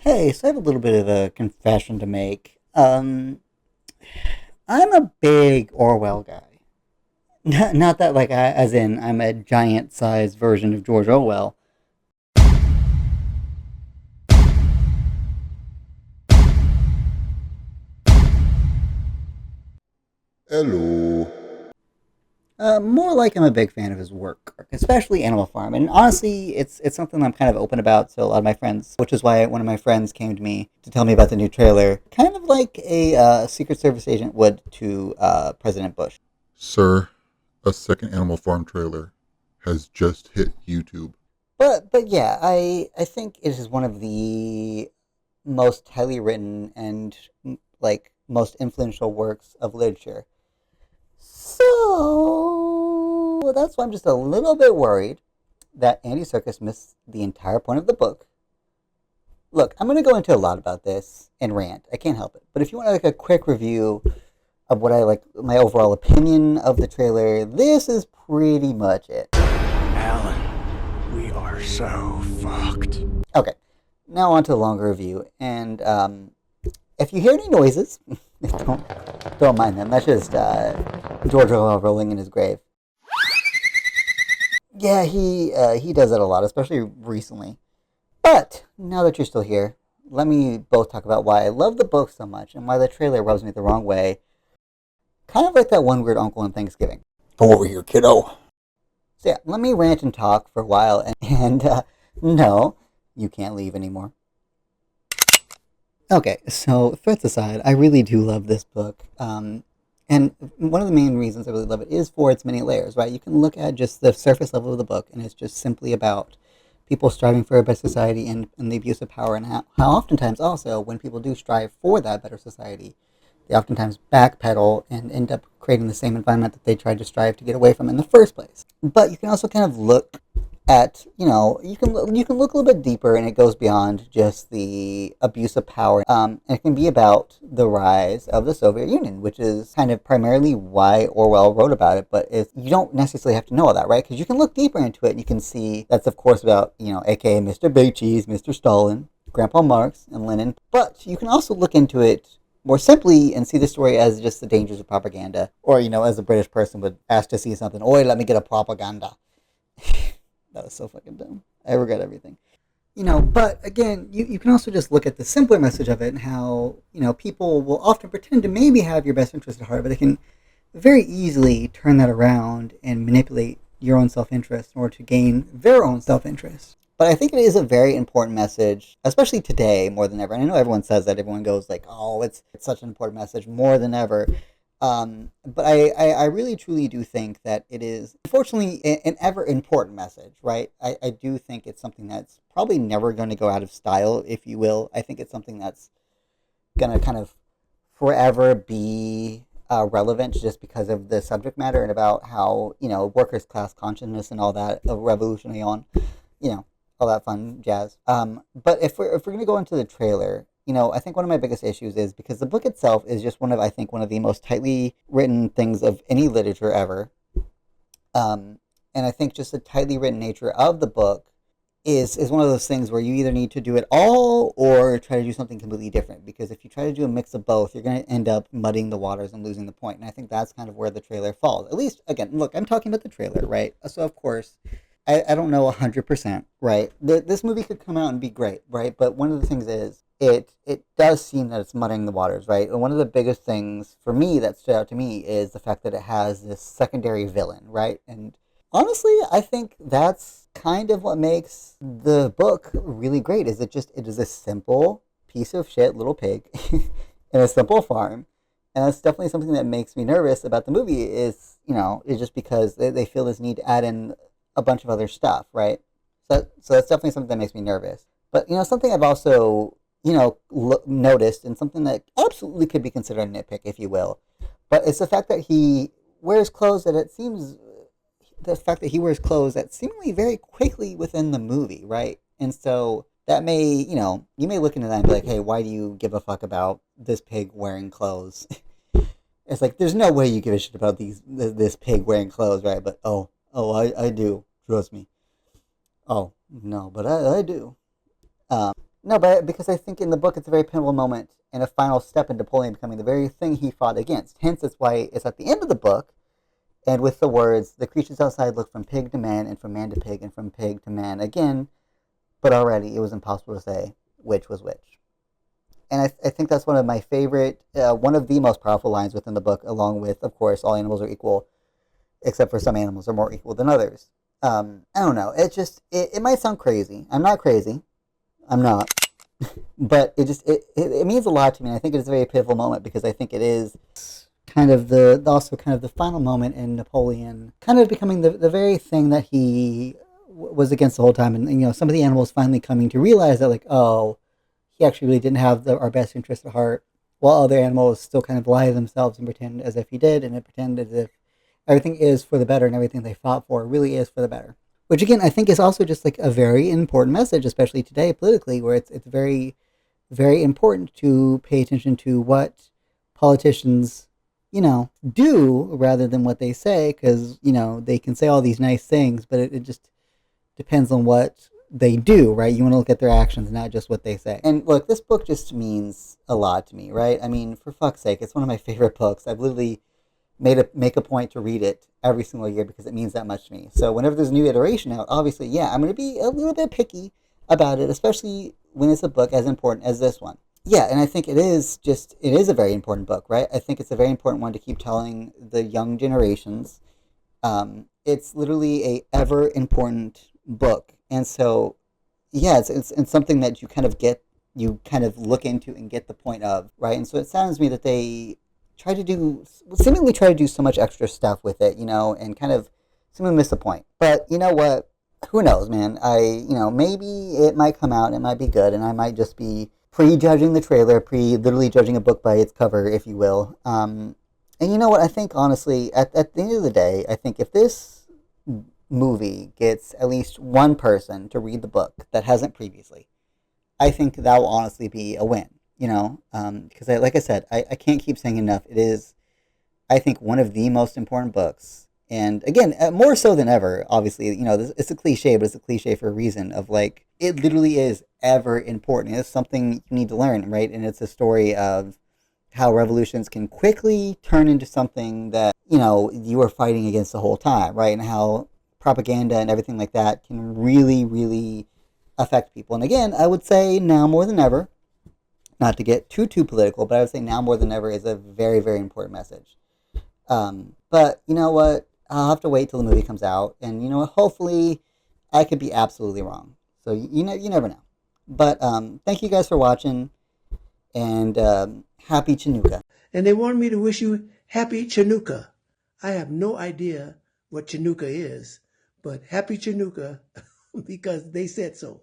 Hey, so I have a little bit of a confession to make. I'm a big Orwell guy. Not that like as in I'm a giant-sized version of George Orwell. Hello. More like I'm a big fan of his work, especially Animal Farm. And honestly, it's something I'm kind of open about to a lot of my friends, which is why one of my friends came to me to tell me about the new trailer, kind of like a Secret Service agent would to President Bush. Sir, a second Animal Farm trailer has just hit YouTube. But yeah, I think it is one of the most highly written and like most influential works of literature. So that's why I'm just a little bit worried that Andy Serkis missed the entire point of the book. Look, I'm going to go into a lot about this and rant. I can't help it. But if you want like a quick review of what I like, my overall opinion of the trailer, this is pretty much it. Alan, we are so fucked. Okay, now on to the longer review. And if you hear any noises, don't mind them. That's just George Orwell rolling in his grave. Yeah, he does it a lot, especially recently. But now that you're still here, let me both talk about why I love the book so much and why the trailer rubs me the wrong way. Kind of like that one weird uncle in Thanksgiving. Come over here, kiddo. So yeah, let me rant and talk for a while. And no, you can't leave anymore. Okay, so threats aside, I really do love this book. And one of the main reasons I really love it is for its many layers, right? You can look at just the surface level of the book, and it's just simply about people striving for a better society and the abuse of power, and how oftentimes also, when people do strive for that better society, they oftentimes backpedal and end up creating the same environment that they tried to strive to get away from in the first place. But you can also kind of look at, you can look a little bit deeper, and it goes beyond just the abuse of power. And it can be about the rise of the Soviet Union, which is kind of primarily why Orwell wrote about it. But you don't necessarily have to know all that, right? Because you can look deeper into it, and you can see that's of course about, aka Mr. Big Cheese, Mr. Stalin, Grandpa Marx, and Lenin. But you can also look into it more simply and see the story as just the dangers of propaganda, or as a British person would ask to see something. Oi, let me get a propaganda. That was so fucking dumb. I regret everything. But again, you can also just look at the simpler message of it and how, people will often pretend to maybe have your best interest at heart, but they can very easily turn that around and manipulate your own self-interest in order to gain their own self-interest. But I think it is a very important message, especially today more than ever. And I know everyone says that. Everyone goes like, oh, it's such an important message more than ever. But I really truly do think that it is, unfortunately, an ever important message, right? I do think it's something that's probably never going to go out of style, if you will. I think it's something that's going to kind of forever be relevant just because of the subject matter and about how, workers' class consciousness and all that, revolutionary on, you know, all that fun jazz. But if we're going to go into the trailer, I think one of my biggest issues is because the book itself is just one of the most tightly written things of any literature ever. And I think just the tightly written nature of the book is one of those things where you either need to do it all or try to do something completely different. Because if you try to do a mix of both, you're going to end up muddying the waters and losing the point. And I think that's kind of where the trailer falls. At least, again, look, I'm talking about the trailer, right? So of course, I don't know 100%, right? This movie could come out and be great, right? But one of the things is it does seem that it's muddying the waters, right? And one of the biggest things for me that stood out to me is the fact that it has this secondary villain, right? And honestly, I think that's kind of what makes the book really great. It is a simple piece of shit little pig in a simple farm. And that's definitely something that makes me nervous about the movie is just because they feel this need to add in a bunch of other stuff, right? So that's definitely something that makes me nervous. But something I've also noticed, and something that absolutely could be considered a nitpick, if you will, but it's the fact that he wears clothes that it seems the fact that he wears clothes that seemingly very quickly within the movie, right? And so that may you may look into that and be like, hey, why do you give a fuck about this pig wearing clothes? It's like there's no way you give a shit about this pig wearing clothes, right? But I do. Trust me. Oh no, but I do. No, but because I think in the book it's a very pivotal moment and a final step in Napoleon becoming the very thing he fought against. Hence, it's why it's at the end of the book, and with the words, "The creatures outside look from pig to man, and from man to pig, and from pig to man again," but already it was impossible to say which was which. And I think that's one of my favorite, one of the most powerful lines within the book, along with, of course, all animals are equal, except for some animals are more equal than others. I don't know. It might sound crazy. I'm not crazy. I'm not. But it means a lot to me. And I think it is a very pivotal moment because I think it is kind of the final moment in Napoleon, kind of becoming the very thing that he was against the whole time, and some of the animals finally coming to realize that, like, oh, he actually really didn't have our best interest at heart, while other animals still kind of lie to themselves and pretend as if he did, and pretend as if everything is for the better and everything they fought for really is for the better. Which again, I think is also just like a very important message, especially today politically, where it's very, very important to pay attention to what politicians, do rather than what they say, because they can say all these nice things, but it just depends on what they do, right? You want to look at their actions, not just what they say. And look, this book just means a lot to me, right? I mean, for fuck's sake, it's one of my favorite books. I've literally make a point to read it every single year because it means that much to me. So whenever there's a new iteration out, obviously, yeah, I'm going to be a little bit picky about it, especially when it's a book as important as this one. Yeah, and I think it is a very important book, right? I think it's a very important one to keep telling the young generations. It's literally a ever important book, and so yeah, it's something that you kind of look into and get the point of, right? And so it sounds to me that they seemingly try to do so much extra stuff with it, and kind of seemingly miss the point. But you know what? Who knows, man? Maybe it might come out, and it might be good, and I might just be prejudging the trailer, literally judging a book by its cover, if you will. And you know what? I think honestly, at the end of the day, I think if this movie gets at least one person to read the book that hasn't previously, I think that will honestly be a win. Because like I said, I can't keep saying enough. It is, I think, one of the most important books. And again, more so than ever, obviously, it's a cliche, but it's a cliche for a reason of like, it literally is ever important. It's something you need to learn, right? And it's a story of how revolutions can quickly turn into something that, you are fighting against the whole time, right? And how propaganda and everything like that can really, really affect people. And again, I would say now more than ever, not to get too political, but I would say now more than ever is a very, very important message. But you know what? I'll have to wait till the movie comes out, and hopefully, I could be absolutely wrong. So you never know. But thank you guys for watching, and happy Chinooka. And they wanted me to wish you happy Chinooka. I have no idea what Chinooka is, but happy Chinooka because they said so.